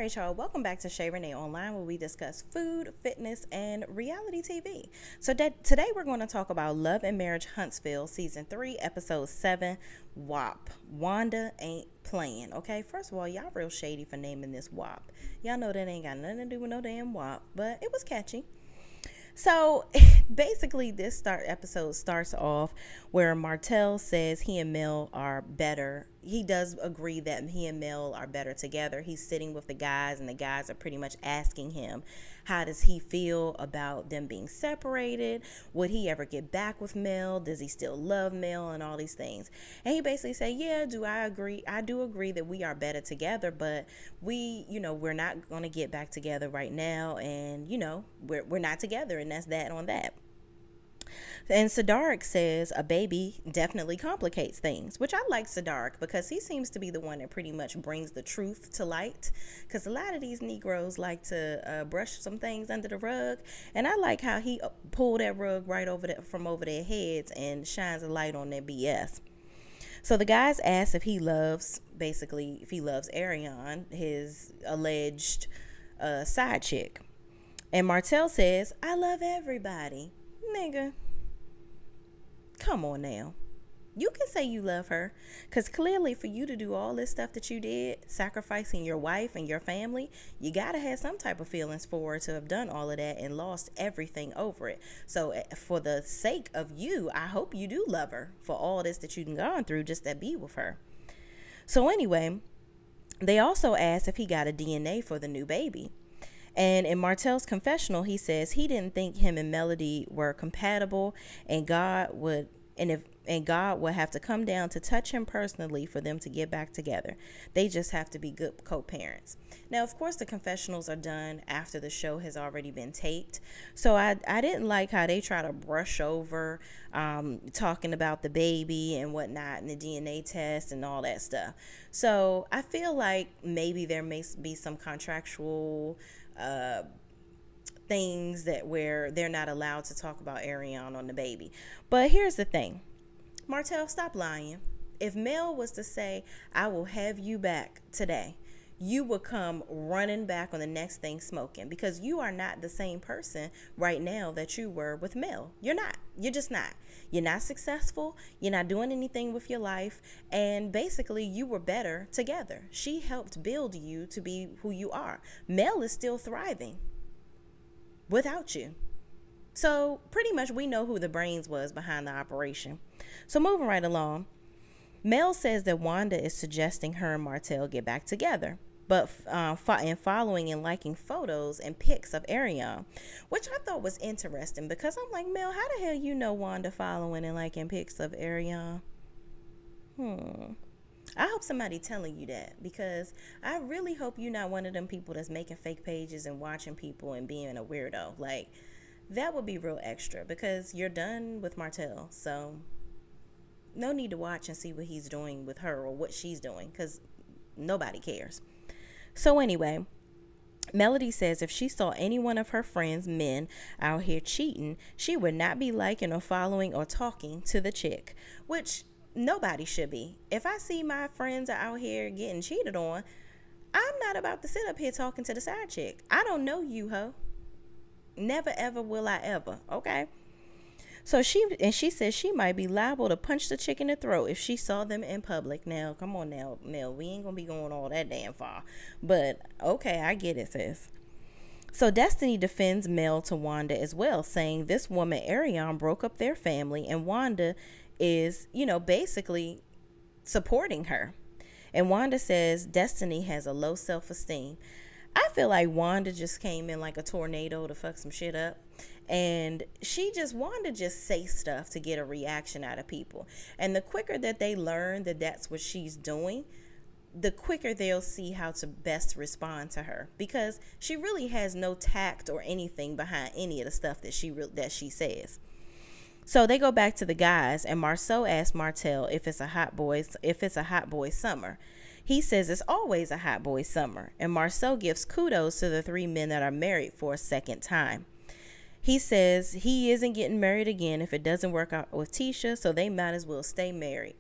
right, y'all. Welcome back to Shay Renee Online, where we discuss food, fitness, and reality TV. So today we're going to talk about Love and Marriage Huntsville, Season 3, Episode 7, W.A.P. Wanda Ain't Playing. Okay, first of all, y'all real shady for naming this W.A.P. Y'all know that ain't got nothing to do with no damn W.A.P, but it was catchy. So basically, this episode starts off where Martell says he and Mel are better. He does agree that he and Mel are better together. He's sitting with the guys, and the guys are pretty much asking him, how does he feel about them being separated? Would he ever get back with Mel? Does he still love Mel? And all these things. And he basically said, yeah, I agree? I do agree that we are better together, but we're not going to get back together right now. And, we're not together, and that's that on that. And Siddharth says a baby definitely complicates things, which I like Siddharth because he seems to be the one that pretty much brings the truth to light, because a lot of these Negroes like to brush some things under the rug, and I like how he pulled that rug right from over their heads and shines a light on their BS. So the guys ask if he loves Ariane, his alleged side chick. And Martell says, I love everybody. Nigga, come on now. You can say you love her, because clearly for you to do all this stuff that you did, sacrificing your wife and your family, you gotta have some type of feelings for her to have done all of that and lost everything over it. So for the sake of you, I hope you do love her for all this that you've gone through just to be with her. So anyway, they also asked if he got a DNA for the new baby. And in Martell's confessional, he says he didn't think him and Melody were compatible, and God would have to come down to touch him personally for them to get back together. They just have to be good co-parents. Now, of course, the confessionals are done after the show has already been taped. So I didn't like how they try to brush over talking about the baby and whatnot and the DNA test and all that stuff. So I feel like maybe there may be some contractual things where they're not allowed to talk about Ariane on the baby. But here's the thing. Martell, stop lying. If Mel was to say, I will have you back today, you would come running back on the next thing smoking, because you are not the same person right now that you were with Mel. You're not. You're just not. You're not successful. You're not doing anything with your life. And basically, you were better together. She helped build you to be who you are. Mel is still thriving without you. So pretty much we know who the brains was behind the operation. So moving right along, Mel says that Wanda is suggesting her and Martell get back together, but following and liking photos and pics of Ariane, which I thought was interesting, because I'm like, Mel, how the hell you know Wanda following and liking pics of Ariane? I hope somebody telling you that, because I really hope you're not one of them people that's making fake pages and watching people and being a weirdo. Like, that would be real extra, because you're done with Martell, so no need to watch and see what he's doing with her or what she's doing, because nobody cares. So anyway, Melody says if she saw any one of her friends, men, out here cheating, she would not be liking or following or talking to the chick, which nobody should be. If I see my friends are out here getting cheated on, I'm not about to sit up here talking to the side chick. I don't know you, ho. Never, ever will I ever, okay? So she says she might be liable to punch the chick in the throat if she saw them in public. Now, come on now, Mel, we ain't gonna be going all that damn far. But, okay, I get it, sis. So Destiny defends Mel to Wanda as well, saying this woman, Ariane, broke up their family, and Wanda is, basically supporting her. And Wanda says Destiny has a low self-esteem. I feel like Wanda just came in like a tornado to fuck some shit up. And Wanda just say stuff to get a reaction out of people. And the quicker that they learn that that's what she's doing, the quicker they'll see how to best respond to her. Because she really has no tact or anything behind any of the stuff that she says. So they go back to the guys, and Marceau asks Martell if it's a hot boy summer. He says it's always a hot boy summer, and Marceau gives kudos to the 3 men that are married for a second time. He says he isn't getting married again if it doesn't work out with Tisha, so they might as well stay married.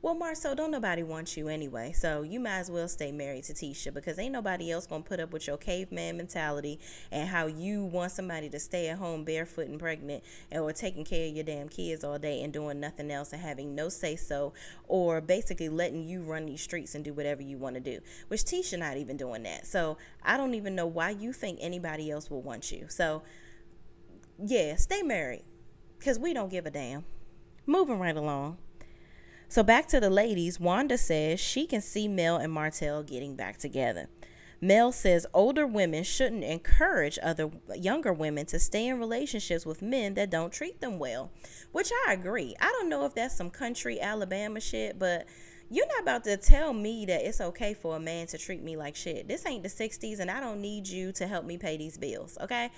Well, Marcel, don't nobody want you anyway, so you might as well stay married to Tisha, because ain't nobody else gonna put up with your caveman mentality and how you want somebody to stay at home barefoot and pregnant and or taking care of your damn kids all day and doing nothing else and having no say so, or basically letting you run these streets and do whatever you want to do, which Tisha not even doing that. So I don't even know why you think anybody else will want you. So yeah, stay married, because we don't give a damn. Moving right along. So back to the ladies, Wanda says she can see Mel and Martell getting back together. Mel says older women shouldn't encourage other younger women to stay in relationships with men that don't treat them well, which I agree. I don't know if that's some country Alabama shit, but you're not about to tell me that it's okay for a man to treat me like shit. This ain't the 60s, and I don't need you to help me pay these bills, okay?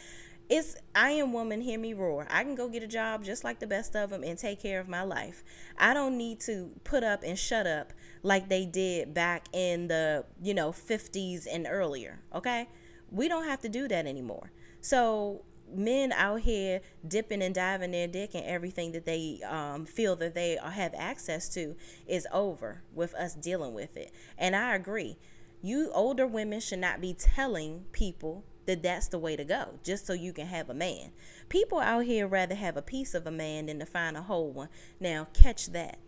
It's I am woman, hear me roar. I can go get a job just like the best of them and take care of my life. I don't need to put up and shut up like they did back in the 50s and earlier, okay? We don't have to do that anymore. So men out here dipping and diving their dick and everything that they feel that they have access to is over with us dealing with it. And I agree. You older women should not be telling people that that's the way to go just so you can have a man. People out here rather have a piece of a man than to find a whole one. Now catch that.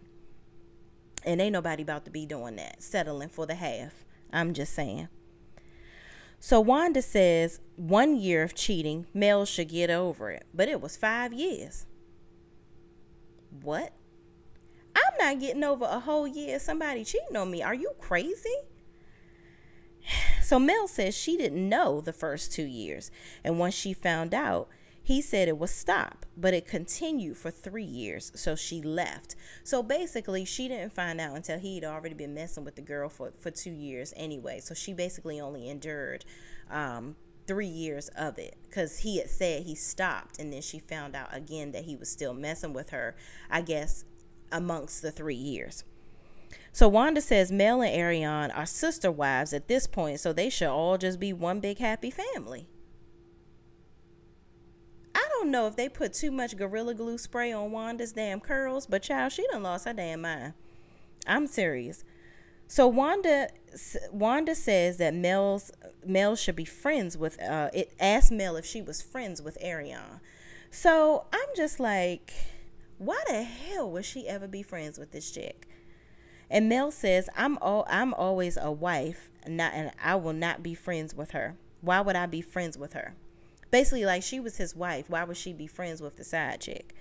And ain't nobody about to be doing that, settling for the half. I'm just saying. So Wanda says 1 year of cheating, Mel should get over it, but it was 5 years. What? I'm not getting over a whole year of somebody cheating on me. Are you crazy? So Mel says she didn't know the first 2 years, and once she found out, he said it was stop, but it continued for 3 years, so she left. So basically, she didn't find out until he'd already been messing with the girl for 2 years anyway. So she basically only endured 3 years of it, because he had said he stopped, and then she found out again that he was still messing with her, I guess, amongst the 3 years. So Wanda says Mel and Ariane are sister wives at this point, so they should all just be one big happy family. I don't know if they put too much Gorilla Glue spray on Wanda's damn curls, but child, she done lost her damn mind. I'm serious. So Wanda says that Mel should be friends with, it asked Mel if she was friends with Ariane. So I'm just like, why the hell would she ever be friends with this chick? And Mel says, I'm always a wife, and I will not be friends with her. Why would I be friends with her? Basically, like, she was his wife. Why would she be friends with the side chick?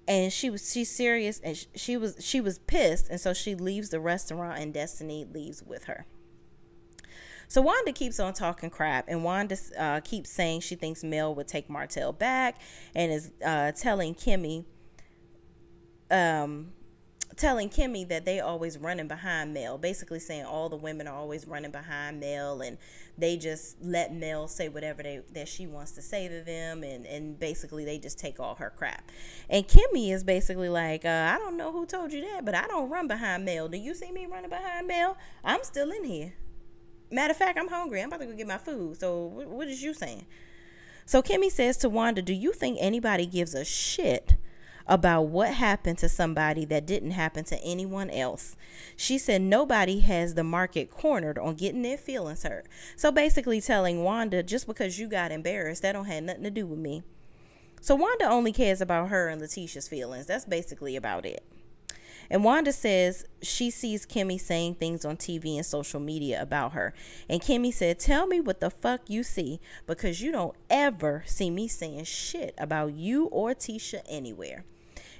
And she's serious, and she was pissed, and so she leaves the restaurant, and Destiny leaves with her. So Wanda keeps on talking crap, and Wanda keeps saying she thinks Mel would take Martell back, and is telling Kimmy that they always running behind Mel, basically saying all the women are always running behind Mel, and they just let Mel say whatever that she wants to say to them, and basically they just take all her crap. And Kimmy is basically like, I don't know who told you that, but I don't run behind Mel. Do you see me running behind Mel? I'm still in here. Matter of fact, I'm hungry. I'm about to go get my food. So what is you saying? So Kimmy says to Wanda, do you think anybody gives a shit about what happened to somebody that didn't happen to anyone else? She said nobody has the market cornered on getting their feelings hurt. So basically telling Wanda, just because you got embarrassed, that don't have nothing to do with me. So Wanda only cares about her and Letitia's feelings. That's basically about it. And Wanda says she sees Kimmy saying things on TV and social media about her. And Kimmy said, tell me what the fuck you see, because you don't ever see me saying shit about you or Tisha anywhere.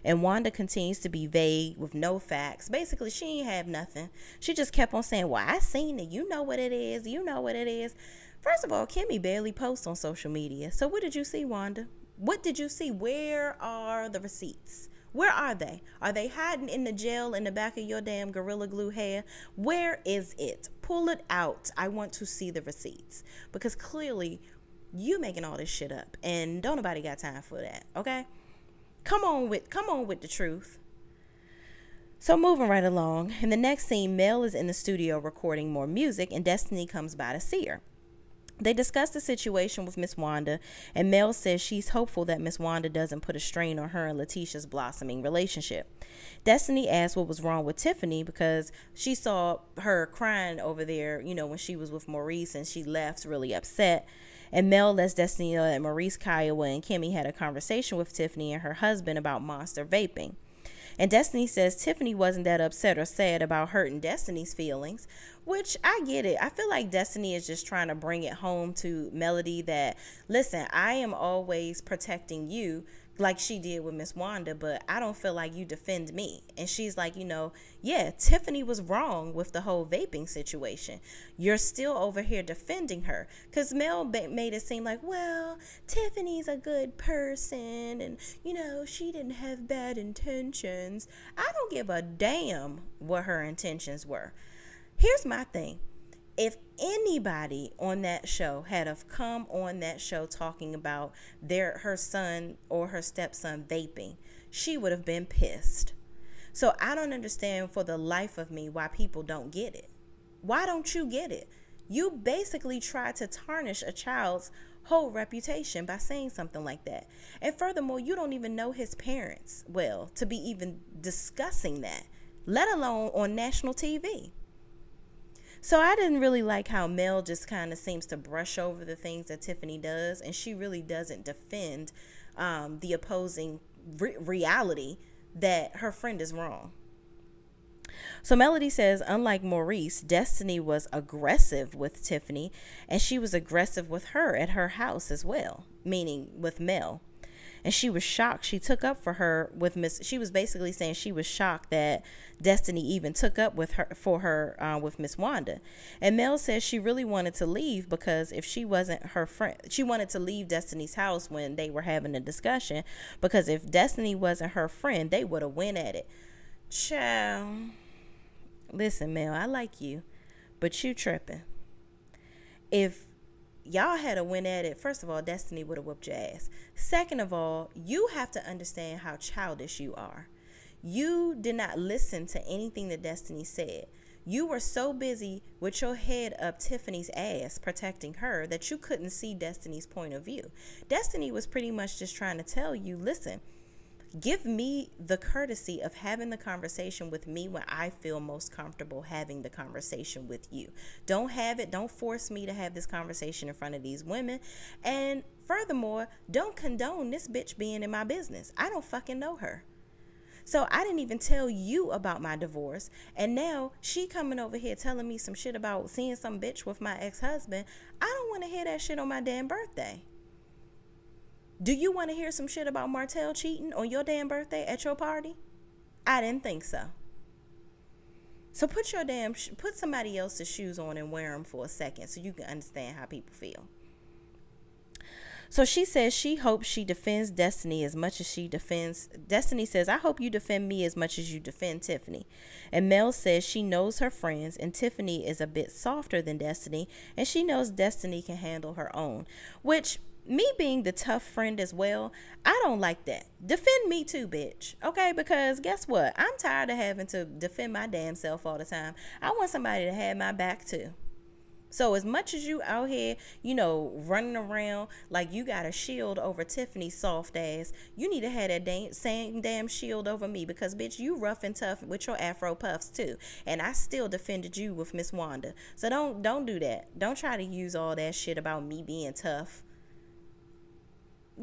And Wanda continues to be vague with no facts. Basically, she ain't have nothing. She just kept on saying, well, I seen it. You know what it is. You know what it is. First of all, Kimmy barely posts on social media. So what did you see, Wanda? What did you see? Where are the receipts? Where are they? Are they hiding in the gel in the back of your damn Gorilla Glue hair? Where is it? Pull it out. I want to see the receipts. Because clearly, you making all this shit up. And don't nobody got time for that, okay? Come on with the truth. So moving right along, in the next scene, Mel is in the studio recording more music, and Destiny comes by to see her. They discuss the situation with Miss Wanda, and Mel says she's hopeful that Miss Wanda doesn't put a strain on her and Letitia's blossoming relationship. Destiny asks what was wrong with Tiffany because she saw her crying over there, when she was with Maurice, and she left really upset. And Mel lets Destiny know that Maurice, Kiowa, and Kimmy had a conversation with Tiffany and her husband about monster vaping. And Destiny says Tiffany wasn't that upset or sad about hurting Destiny's feelings, which I get it. I feel like Destiny is just trying to bring it home to Melody that, listen, I am always protecting you like she did with Miss Wanda, but I don't feel like you defend me. And she's like, yeah, Tiffany was wrong with the whole vaping situation. You're still over here defending her. Because Mel made it seem like, well, Tiffany's a good person and, she didn't have bad intentions. I don't give a damn what her intentions were. Here's my thing. If anybody on that show had have come on that show talking about her son or her stepson vaping, she would have been pissed. So I don't understand for the life of me why people don't get it. Why don't you get it? You basically try to tarnish a child's whole reputation by saying something like that. And furthermore, you don't even know his parents well to be even discussing that, let alone on national TV. So I didn't really like how Mel just kind of seems to brush over the things that Tiffany does, and she really doesn't defend the opposing reality that her friend is wrong. So Melody says, unlike Maurice, Destiny was aggressive with Tiffany, and she was aggressive with her at her house as well, meaning with Mel. And she was shocked she took up for her with she was basically saying she was shocked that Destiny even took up with her with Miss Wanda. And Mel says she really wanted to leave because if she wasn't her friend, she wanted to leave Destiny's house when they were having a discussion, because if Destiny wasn't her friend, they would have went at it. Child, listen, Mel, I like you, but you tripping. If y'all had a win at it, first of all, Destiny would have whooped your ass. Second of all, you have to understand how childish you are. You did not listen to anything that Destiny said. You were so busy with your head up Tiffany's ass protecting her that you couldn't see Destiny's point of view. Destiny was pretty much just trying to tell you, listen, give me the courtesy of having the conversation with me when I feel most comfortable having the conversation with you. Don't force me to have this conversation in front of these women. And furthermore, don't condone this bitch being in my business. I don't fucking know her. So I didn't even tell you about my divorce. And now she coming over here telling me some shit about seeing some bitch with my ex-husband. I don't want to hear that shit on my damn birthday. Do you want to hear some shit about Martell cheating on your damn birthday at your party? I didn't think so. So put somebody else's shoes on and wear them for a second so you can understand how people feel. So she says she hopes she defends Destiny as much as she defends. Destiny says, I hope you defend me as much as you defend Tiffany. And Mel says she knows her friends and Tiffany is a bit softer than Destiny and she knows Destiny can handle her own. Which, me being the tough friend as well, I don't like that. Defend me too, bitch. Okay, because guess what? I'm tired of having to defend my damn self all the time. I want somebody to have my back too. So as much as you out here, running around like you got a shield over Tiffany's soft ass, you need to have that same damn shield over me because, bitch, you rough and tough with your afro puffs too. And I still defended you with Miss Wanda. So don't do that. Don't try to use all that shit about me being tough.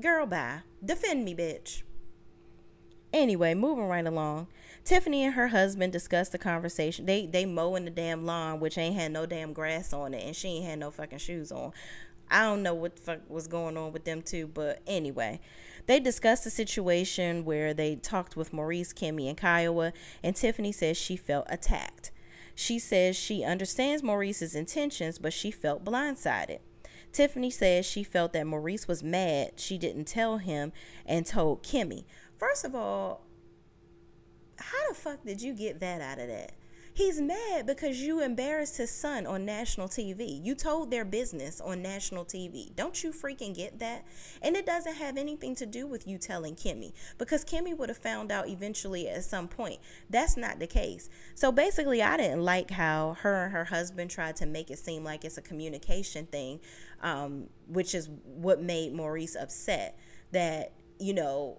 Girl, bye. Defend me, bitch. Anyway, moving right along. Tiffany and her husband discussed the conversation. They mowing the damn lawn, which ain't had no damn grass on it, and she ain't had no fucking shoes on. I don't know what the fuck was going on with them two, but anyway. They discussed the situation where they talked with Maurice, Kimmy, and Kiowa, and Tiffany says she felt attacked. She says she understands Maurice's intentions, but she felt blindsided. Tiffany says she felt that Maurice was mad she didn't tell him and told Kimmy. First of all, how the fuck did you get that out of that? He's mad because you embarrassed his son on national TV. You told their business on national TV. Don't you freaking get that? And it doesn't have anything to do with you telling Kimmy, because Kimmy would have found out eventually at some point. That's not the case. So basically, I didn't like how her and her husband tried to make it seem like it's a communication thing, which is what made Maurice upset, that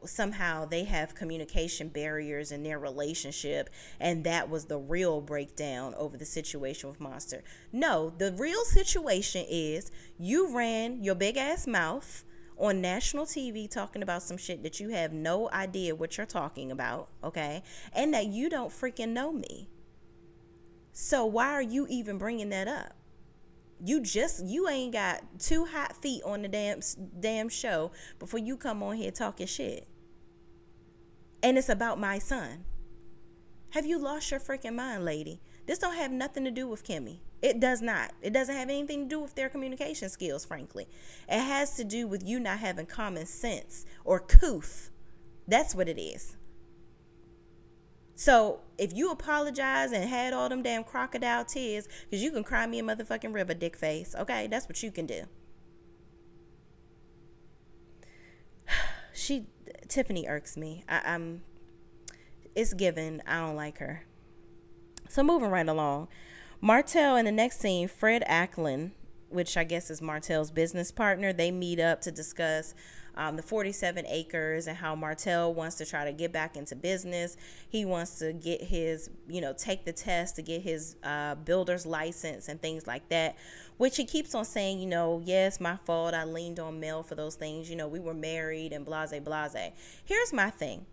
somehow they have communication barriers in their relationship, and that was the real breakdown over the situation with Monster. No, the real situation is you ran your big ass mouth on national TV talking about some shit that you have no idea what you're talking about, okay? And that you don't freaking know me. So why are you even bringing that up? You ain't got 2 hot feet on the damn show before you come on here talking shit. And it's about my son. Have you lost your freaking mind, lady? This don't have nothing to do with Kimmy. It does not. It doesn't have anything to do with their communication skills, frankly. It has to do with you not having common sense or couth. That's what it is. So if you apologize and had all them damn crocodile tears, because you can cry me a motherfucking river, dick face. Okay, that's what you can do. Tiffany irks me. It's given. I don't like her. So moving right along, Martell in the next scene, Fred Acklin, which I guess is Martell's business partner, they meet up to discuss the 47 acres and how Martell wants to try to get back into business. He wants to get his, take the test to get his builder's license and things like that, which he keeps on saying, yes, my fault. I leaned on Mel for those things. We were married and blase, blase. Here's my thing.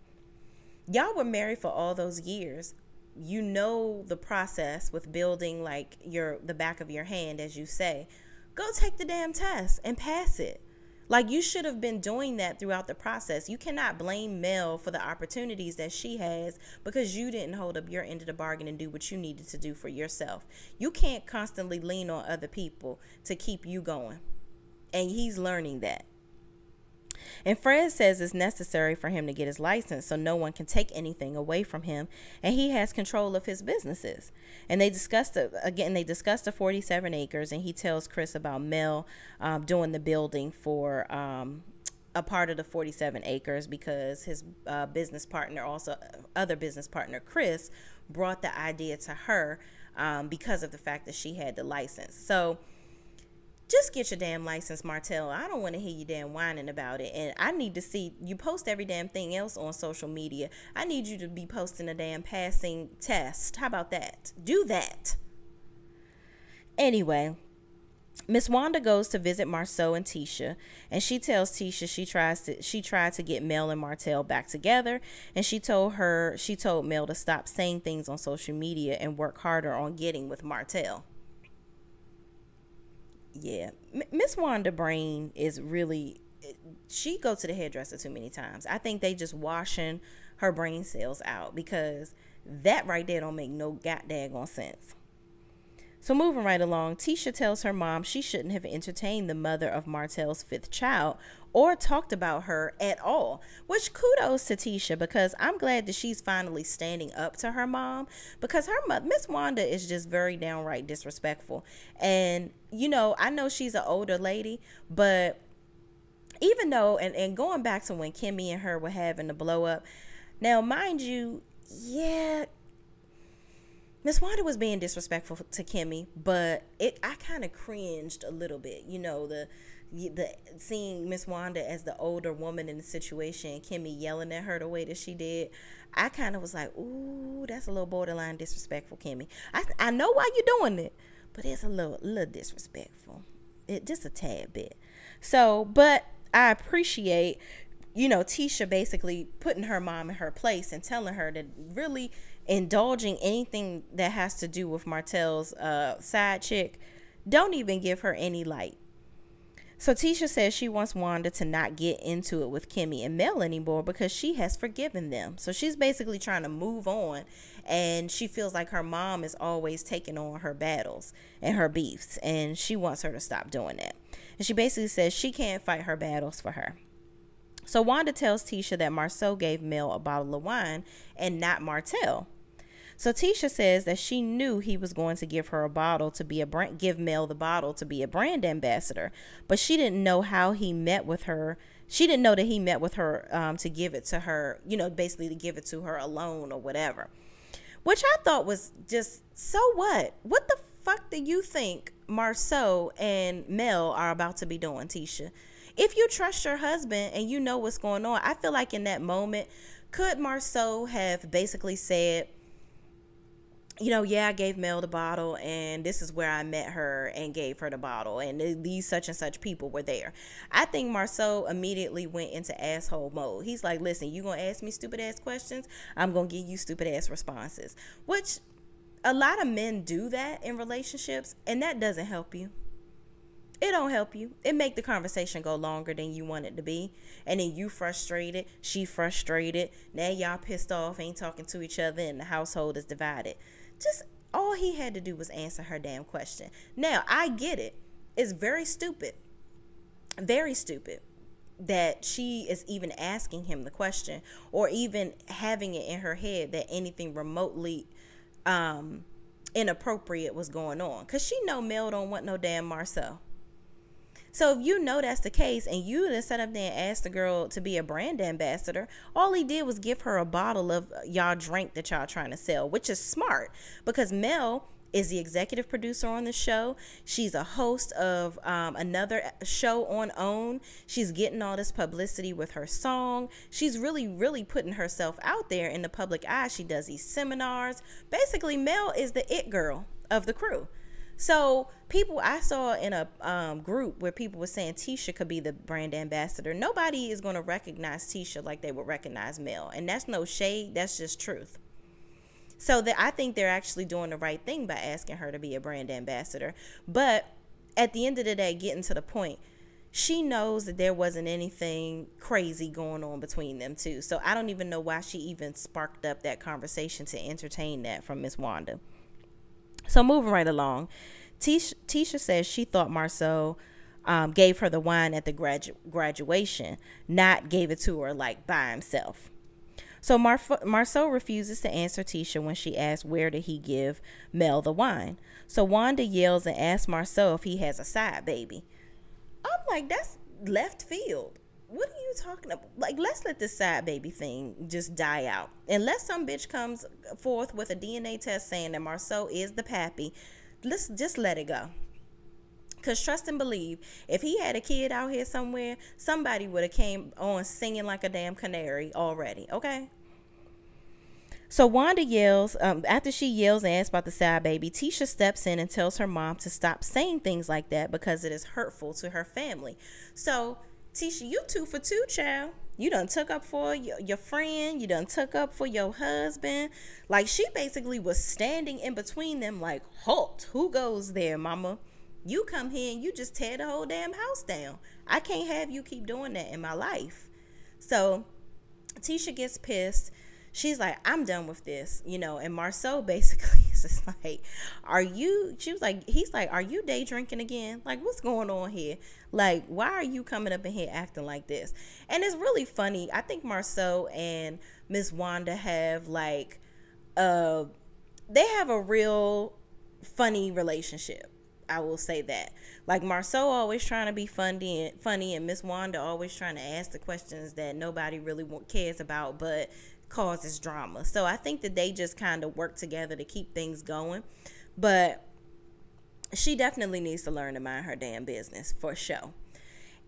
Y'all were married for all those years. You know the process with building like the back of your hand, as you say. Go take the damn test and pass it. Like, you should have been doing that throughout the process. You cannot blame Mel for the opportunities that she has because you didn't hold up your end of the bargain and do what you needed to do for yourself. You can't constantly lean on other people to keep you going. And he's learning that. And Fred says it's necessary for him to get his license so no one can take anything away from him, and he has control of his businesses. And they discussed the 47 acres, and he tells Chris about Mel doing the building for a part of the 47 acres because his other business partner Chris brought the idea to her because of the fact that she had the license. So just get your damn license, Martell. I don't want to hear you damn whining about it. And I need to see you post every damn thing else on social media. I need you to be posting a damn passing test. How about that? Do that. Anyway, Miss Wanda goes to visit Marceau and Tisha, and she tells Tisha she tried to get Mel and Martell back together, and she told Mel to stop saying things on social media and work harder on getting with Martell. Yeah, Miss Wanda Brain is really, she goes to the hairdresser too many times. I think they just washing her brain cells out, because that right there don't make no goddamn sense. So moving right along, Tisha tells her mom she shouldn't have entertained the mother of Martell's 5th child or talked about her at all, which kudos to Tisha, because I'm glad that she's finally standing up to her mom, because her mother, Miss Wanda, is just very downright disrespectful. And, I know she's an older lady, but even though, and going back to when Kimmy and her were having the blow up, now, mind you, yeah, Miss Wanda was being disrespectful to Kimmy, but I kind of cringed a little bit, the seeing Miss Wanda as the older woman in the situation and Kimmy yelling at her the way that she did. I kind of was like, ooh, that's a little borderline disrespectful, Kimmy. I know why you're doing it, but it's a little disrespectful. Just a tad bit. So, but I appreciate, Tisha basically putting her mom in her place and telling her that really indulging anything that has to do with Martell's side chick, don't even give her any light. So Tisha says she wants Wanda to not get into it with Kimmy and Mel anymore because she has forgiven them. So she's basically trying to move on, and she feels like her mom is always taking on her battles and her beefs, and she wants her to stop doing that. And she basically says she can't fight her battles for her. So Wanda tells Tisha that Marceau gave Mel a bottle of wine and not Martell. So Tisha says that she knew he was going to give her a bottle to be give Mel the bottle to be a brand ambassador, but she didn't know how he met with her. She didn't know that he met with her to give it to her, basically to give it to her alone or whatever, which I thought was just, so what? What the fuck do you think Marceau and Mel are about to be doing, Tisha? If you trust your husband and you know what's going on, I feel like in that moment, could Marceau have basically said, yeah, I gave Mel the bottle and this is where I met her and gave her the bottle and these such and such people were there. I think Marceau immediately went into asshole mode. He's like, listen, you gonna ask me stupid ass questions? I'm gonna give you stupid ass responses. Which a lot of men do that in relationships, and that doesn't help you. It don't help you. It make the conversation go longer than you want it to be. And then you frustrated, she frustrated. Now y'all pissed off, ain't talking to each other, and the household is divided. Just all he had to do was answer her damn question. Now, I get it. It's very stupid that she is even asking him the question or even having it in her head that anything remotely inappropriate was going on. Because she know Mel don't want no damn Marceau. So if you know that's the case and you done set up there and asked the girl to be a brand ambassador, all he did was give her a bottle of y'all drink that y'all trying to sell, which is smart because Mel is the executive producer on the show. She's a host of another show on OWN. She's getting all this publicity with her song. She's really, really putting herself out there in the public eye. She does these seminars. Basically, Mel is the it girl of the crew. So people, I saw in a group where people were saying Tisha could be the brand ambassador. Nobody is going to recognize Tisha like they would recognize Mel. And that's no shade. That's just truth. So I think they're actually doing the right thing by asking her to be a brand ambassador. But at the end of the day, getting to the point, she knows that there wasn't anything crazy going on between them two. So I don't even know why she even sparked up that conversation to entertain that from Miss Wanda. So moving right along, Tisha says she thought Marceau gave her the wine at the graduation, not gave it to her like by himself. So Marceau refuses to answer Tisha when she asks where did he give Mel the wine. So Wanda yells and asks Marceau if he has a side baby. I'm like, that's left field. What are you talking about? Like, let's let this side baby thing just die out. Unless some bitch comes forth with a DNA test saying that Marceau is the pappy, let's just let it go. Because trust and believe, if he had a kid out here somewhere, somebody would have came on singing like a damn canary already, okay? So Wanda yells, after she yells and asks about the side baby, Tisha steps in and tells her mom to stop saying things like that because it is hurtful to her family. So Tisha, you 2 for 2, child. You done took up for your friend. You done took up for your husband. Like, she basically was standing in between them like, halt, who goes there, mama? You come here and you just tear the whole damn house down. I can't have you keep doing that in my life. So Tisha gets pissed. She's like, I'm done with this, and Marceau basically is just like, he's like, are you day drinking again? Like, what's going on here? Like, why are you coming up in here acting like this? And it's really funny. I think Marceau and Miss Wanda have they have a real funny relationship. I will say that. Like, Marceau always trying to be funny, and Miss Wanda always trying to ask the questions that nobody really cares about, but causes drama. So I think that they just kind of work together to keep things going. But she definitely needs to learn to mind her damn business for sure.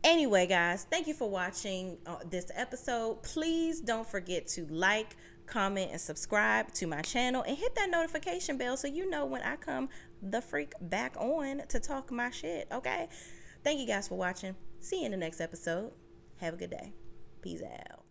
Anyway, guys, thank you for watching this episode. Please don't forget to like, comment, and subscribe to my channel and hit that notification bell so you know when I come the freak back on to talk my shit, okay? Thank you guys for watching. See you in the next episode. Have a good day. Peace out.